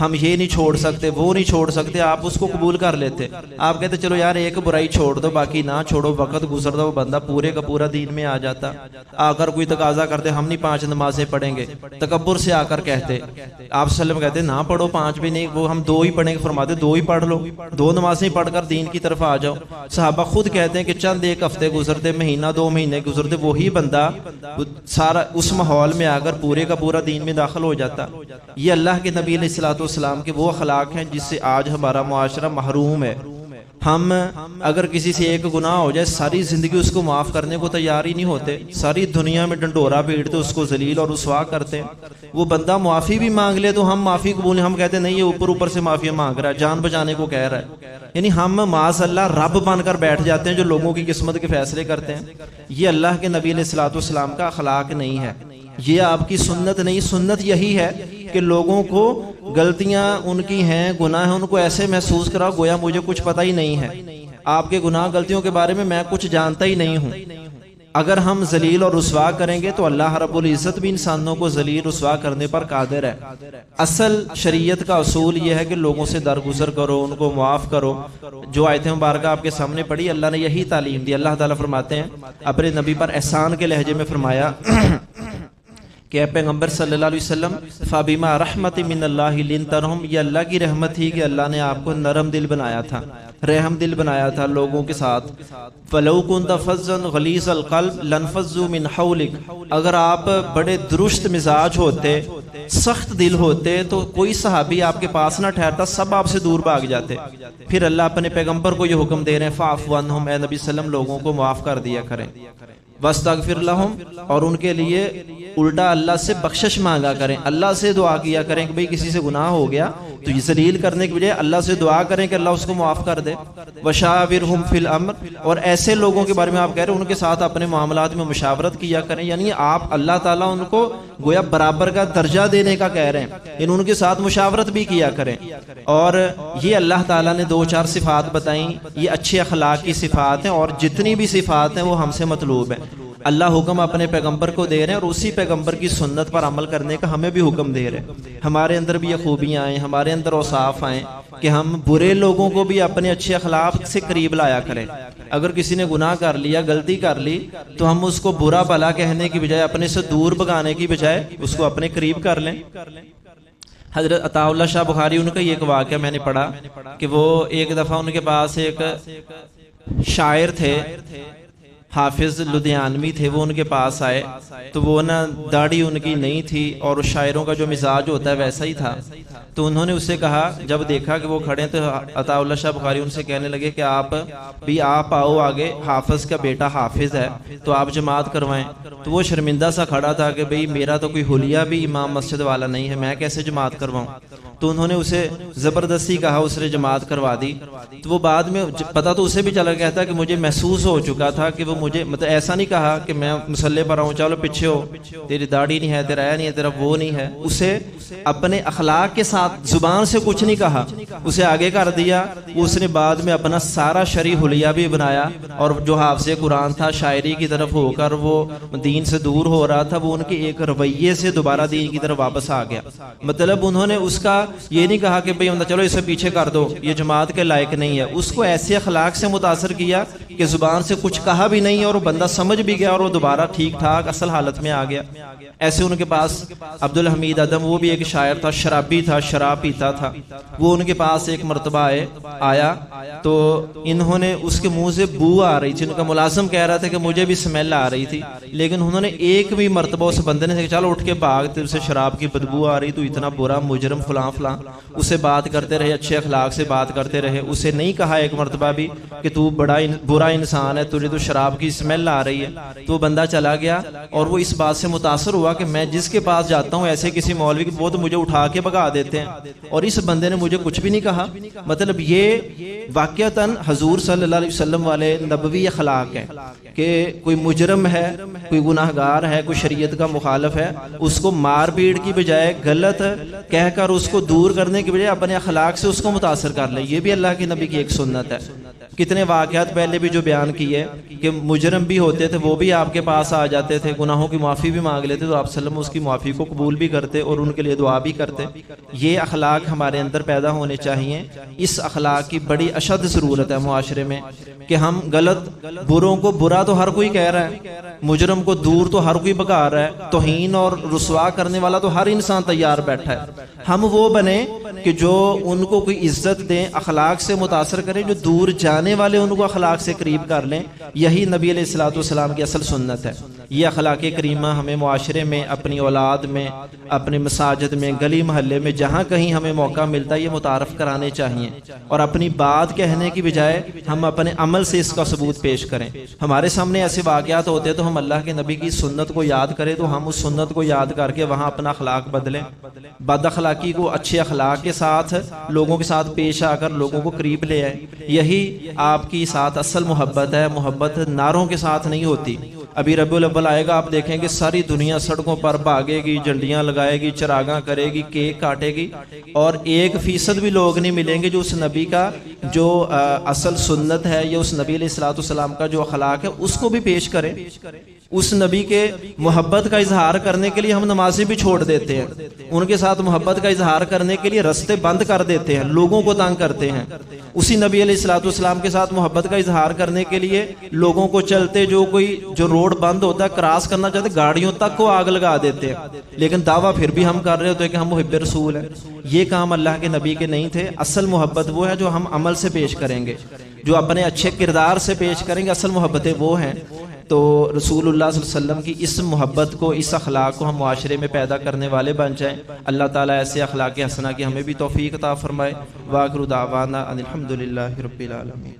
ہم یہ نہیں چھوڑ سکتے، وہ نہیں چھوڑ سکتے، آپ اس کو قبول کر لیتے۔ آپ کہتے چلو یار ایک برائی چھوڑ دو باقی نہ چھوڑو، وقت گزر دو، وہ بندہ پورے کا پورا دین میں آ جاتا۔ آ کر کوئی تقاضا کرتے ہم نہیں 5 نمازیں پڑھیں گے، تکبر سے آ کر کہتے، آپ صلی اللہ علیہ وسلم کہتے نہ پڑھو 5 بھی نہیں، وہ ہم 2 ہی پڑھیں گے، فرماتے 2 ہی پڑھ لو، 2 نمازیں پڑھ کر دین کی طرف آ جاؤ۔ صحابہ خود کہتے ہیں کہ چند ایک ہفتے گزرتے، مہینہ 2 مہینے گزرتے، وہی بندہ سارا اس ماحول میں آ کر پورے کا پورا دین میں داخل ہو جاتا۔ یہ اللہ کے نبی علیہ الصلوۃ والسلام کے وہ اخلاق ہیں جس سے آج ہمارا معاشرہ محروم ہے۔ ہم اگر کسی سے ایک گناہ ہو جائے ساری زندگی اس کو معاف کرنے کو تیار ہی نہیں ہوتے، ساری دنیا میں ڈنڈورا پیٹتے، اس کو ذلیل اور رسوا کرتے ہیں۔ وہ بندہ معافی بھی مانگ لے تو ہم معافی قبول نہیں، ہم کہتے ہیں نہیں یہ اوپر سے معافی مانگ رہا ہے، جان بچانے کو کہہ رہا ہے۔ یعنی ہم معاذ اللہ رب بن کر بیٹھ جاتے ہیں جو لوگوں کی قسمت کے فیصلے کرتے ہیں۔ یہ اللہ کے نبی علیہ الصلوۃ والسلام کا اخلاق نہیں ہے، یہ آپ کی سنت نہیں۔ سنت یہی ہے کہ لوگوں کو غلطیاں ان کی ہیں، گناہ ہیں، ان کو ایسے محسوس کراؤ گویا مجھے کچھ پتہ ہی نہیں ہے، آپ کے گناہ غلطیوں کے بارے میں کچھ جانتا ہی نہیں ہوں۔ اگر ہم ذلیل اور رسوا کریں گے تو اللہ رب العزت بھی انسانوں کو ذلیل رسوا کرنے پر قادر ہے۔ اصل شریعت کا اصول یہ ہے کہ لوگوں سے درگزر کرو، ان کو معاف کرو۔ جو آیت مبارکہ آپ کے سامنے پڑھی اللہ نے یہی تعلیم دی۔ اللہ تعالیٰ فرماتے ہیں اپنے نبی پر احسان کے لہجے میں فرمایا کہ اے پیغمبر صلی اللہ علیہ وسلم فَبِمَا رَحْمَةٍ مِّنَ اللَّهِ لِنْتَ لَهُمْ، یہ اللہ کی رحمت تھی کہ اللہ نے آپ کو نرم دل بنایا تھا، رحم دل بنایا تھا لوگوں کے ساتھ۔ فَلَوْ كُنْتَ فَظًّا غَلِيظَ الْقَلْبِ لَانفَضُّوا مِنْ حَوْلِكَ، اگر آپ بڑے درست مزاج ہوتے، سخت دل ہوتے تو کوئی صحابی آپ کے پاس نہ ٹھہرتا، سب آپ سے دور بھاگ جاتے۔ پھر اللہ اپنے پیغمبر کو یہ حکم دے رہے ہیں فَاعْفُ عَنْهُمْ، اے نبی صلی اللہ علیہ وسلم لوگوں کو معاف کر دیا کریں۔ وَاسْتَغْفِرْ لَهُمْ، اور ان کے لیے الٹا اللہ سے بخشش مانگا کریں، اللہ سے دعا کیا کریں کہ بھئی کسی سے گناہ ہو گیا تو یہ ذلیل کرنے کی بجائے اللہ سے دعا کریں کہ اللہ اس کو معاف کر دے۔ وَشَاوِرْهُمْ فِي الْأَمْرِ، اور ایسے لوگوں کے بارے میں آپ کہہ رہے ہیں ان کے ساتھ اپنے معاملات میں مشاورت کیا کریں، یعنی آپ اللہ تعالیٰ ان کو گویا برابر کا درجہ دینے کا کہہ رہے ہیں، یعنی ان کے ساتھ مشاورت بھی کیا کریں۔ اور یہ اللہ تعالیٰ نے 2-4 صفات بتائیں، یہ اچھے اخلاق کی صفات ہیں، اور جتنی بھی صفات ہیں وہ ہم سے مطلوب ہیں۔ اللہ حکم اپنے پیغمبر کو دے رہے ہیں اور اسی پیغمبر کی سنت پر عمل کرنے کا ہمیں بھی حکم دے رہے ہیں۔ ہمارے اندر بھی یہ خوبیاں آئیں، ہمارے اندر اوصاف آئیں کہ ہم برے لوگوں کو بھی اپنے اچھے اخلاق سے قریب لایا کریں۔ اگر کسی نے گناہ کر لیا، غلطی کر لی، تو ہم اس کو برا بھلا کہنے کی بجائے، اپنے سے دور بھگانے کی بجائے اس کو اپنے قریب کر لیں۔ حضرت عطا اللہ شاہ بخاری ان کا یہ ایک واقعہ میں نے پڑھا کہ وہ ایک دفعہ ان کے پاس ایک شاعر تھے، حافظ لدھیانوی تھے، وہ ان کے پاس آئے تو وہ نا داڑھی ان کی نہیں تھی اور شاعروں کا جو مزاج ہوتا ہے ویسا ہی تھا۔ تو انہوں نے اس سے کہا، جب دیکھا کہ وہ کھڑے تو عطا اللہ شاہ بخاری ان سے کہنے لگے کہ آپ آؤ آگے، حافظ کا بیٹا حافظ ہے تو آپ جماعت کروائیں۔ تو وہ شرمندہ سا کھڑا تھا کہ بھئی میرا تو کوئی حلیہ بھی امام مسجد والا نہیں ہے، میں کیسے جماعت کرواؤں۔ تو انہوں نے اسے زبردستی کہا، اس نے جماعت کروا دی۔ تو وہ بعد میں پتہ تو اسے بھی چلا گیا تھا کہ مجھے محسوس ہو چکا تھا کہ وہ مجھے مطلب ایسا نہیں کہا کہ میں مصلی پر آؤں چلو پیچھے ہو، تیری داڑھی نہیں ہے، تیرا یہ نہیں ہے، تیرا وہ نہیں ہے۔ اسے اپنے اخلاق کے ساتھ زبان سے کچھ نہیں کہا، اسے آگے کر دیا۔ اس نے بعد میں اپنا سارا شرعی حلیہ بھی بنایا، اور جو حافظ قرآن تھا شاعری کی طرف ہو کر وہ دین سے دور ہو رہا تھا، وہ ان کے ایک رویے سے دوبارہ دین کی طرف واپس آ گیا۔ مطلب انہوں نے اس کا یہ نہیں کہا کہ بھئی چلو اسے پیچھے کر دو، یہ جماعت کے لائق نہیں ہے، اس کو ایسے اخلاق سے متاثر کیا کہ زبان سے کچھ کہا بھی نہیں اور وہ بندہ سمجھ بھی گیا اور وہ دوبارہ ٹھیک ٹھاک اصل حالت میں آ گیا۔ ایسے ان کے پاس عبدالحمید ادم، وہ بھی ایک شاعر تھا، شرابی تھا، شراب پیتا تھا، وہ ان کے پاس ایک مرتبہ آیا تو انہوں نے اس کے منہ سے بو آ رہی تھی، ان کا ملازم کہہ رہا تھا کہ مجھے بھی سمیل آ رہی تھی، لیکن انہوں نے ایک بھی مرتبہ اس بندے نے چلو اٹھ کے بھاگ، تجھ سے شراب کی بدبو آ رہی، تو اتنا برا مجرم فلاں فلاں، اسے بات کرتے رہے، اچھے اخلاق سے بات کرتے رہے، اسے نہیں کہا ایک مرتبہ بھی کہ تو بڑا برا انسان ہے، تجھے تو شراب کی اسمیل آ رہی ہے۔ تو وہ بندہ چلا گیا اور وہ اس بات سے متاثر ہوا کہ میں جس کے پاس جاتا ہوں ایسے کسی مولوی وہ تو مجھے اٹھا کے بھگا دیتے ہیں، اور اس بندے نے مجھے کچھ بھی نہیں کہا۔ مطلب یہ واقعتاً حضور صلی اللہ علیہ وسلم والے نبوی اخلاق ہیں کہ کوئی مجرم ہے، کوئی گناہ گار ہے، کوئی شریعت کا مخالف ہے، اس کو مار پیٹ کی بجائے غلط کہہ کر اس کو دور کرنے کی بجائے اپنے اخلاق سے اس کو متاثر کر لے، یہ بھی اللہ کے نبی کی ایک سنت ہے۔ کتنے واقعات پہلے بھی جو بیان کیے کہ مجرم بھی ہوتے تھے، وہ بھی آپ کے پاس آ جاتے تھے، گناہوں کی معافی بھی مانگ لیتے تو آپ صلی اللہ علیہ وسلم اس کی معافی کو قبول بھی کرتے اور ان کے لیے دعا بھی کرتے۔ یہ اخلاق ہمارے اندر پیدا ہونے چاہیے۔ اس اخلاق کی بڑی اشد ضرورت ہے معاشرے میں کہ ہم غلط بروں کو برا تو ہر کوئی کہہ رہا ہے، مجرم کو دور تو ہر کوئی بھگا رہا ہے، توہین اور رسوا کرنے والا تو ہر انسان تیار بیٹھا ہے۔ ہم وہ بنے کہ جو ان کو کوئی عزت دیں، اخلاق سے متاثر کریں، جو دور جانے والے ان کو اخلاق سے قریب کر لیں۔ یہی نبی علیہ الصلوۃ والسلام کی اصل سنت ہے۔ یہ اخلاق کریمہ ہمیں معاشرے میں، اپنی اولاد میں، اپنے مساجد میں، گلی محلے میں، جہاں کہیں ہمیں موقع ملتا ہے یہ متعارف کرانے چاہیے، اور اپنی بات کہنے کی بجائے ہم اپنے عمل سے اس کا ثبوت پیش کریں۔ ہمارے سامنے ایسے واقعات ہوتے ہیں تو ہم اللہ کے نبی کی سنت کو یاد کریں، تو ہم اس سنت کو یاد کر کے وہاں اپنا اخلاق بدلیں، بد اخلاقی کو اچھے اخلاق کے ساتھ لوگوں کے ساتھ پیش آ کر لوگوں کو قریب لے آئے۔ یہی آپ کی ساتھ اصل محبت ہے۔ محبت نعروں کے ساتھ نہیں ہوتی۔ ابھی ربیع الاول آئے گا، آپ دیکھیں کہ ساری دنیا سڑکوں پر بھاگے گی، جھنڈیاں لگائے گی، چراغاں کرے گی، کیک کاٹے گی، اور 1% بھی لوگ نہیں ملیں گے جو اس نبی کا جو اصل سنت ہے یا اس نبی علیہ الصلوۃ والسلام کا جو اخلاق ہے اس کو بھی پیش کریں۔ اس نبی کے محبت کا اظہار کرنے کے لیے ہم نمازیں بھی چھوڑ دیتے ہیں، ان کے ساتھ محبت کا اظہار کرنے کے لیے رستے بند کر دیتے ہیں، لوگوں کو تنگ کرتے ہیں۔ اسی نبی علیہ الصلوۃ والسلام کے ساتھ محبت کا اظہار کرنے کے لیے لوگوں کو چلتے جو روڈ بند ہوتا ہے کراس کرنا چاہتے گاڑیوں تک کو آگ لگا دیتے ہیں، لیکن دعویٰ پھر بھی ہم کر رہے ہوتے ہیں کہ ہم محب رسول ہیں۔ یہ کام اللہ کے نبی کے نہیں تھے۔ اصل محبت وہ ہے جو ہم عمل سے پیش کریں گے، جو اپنے اچھے کردار سے پیش کریں گے، اصل محبتیں وہ ہیں۔ تو رسول اللہ صلی اللہ علیہ وسلم کی اس محبت کو، اس اخلاق کو ہم معاشرے میں پیدا کرنے والے بن جائیں۔ اللہ تعالیٰ ایسے اخلاق حسنہ کی ہمیں بھی توفیق عطا فرمائے۔ وآخر دعوانا ان الحمد للہ رب العالمین۔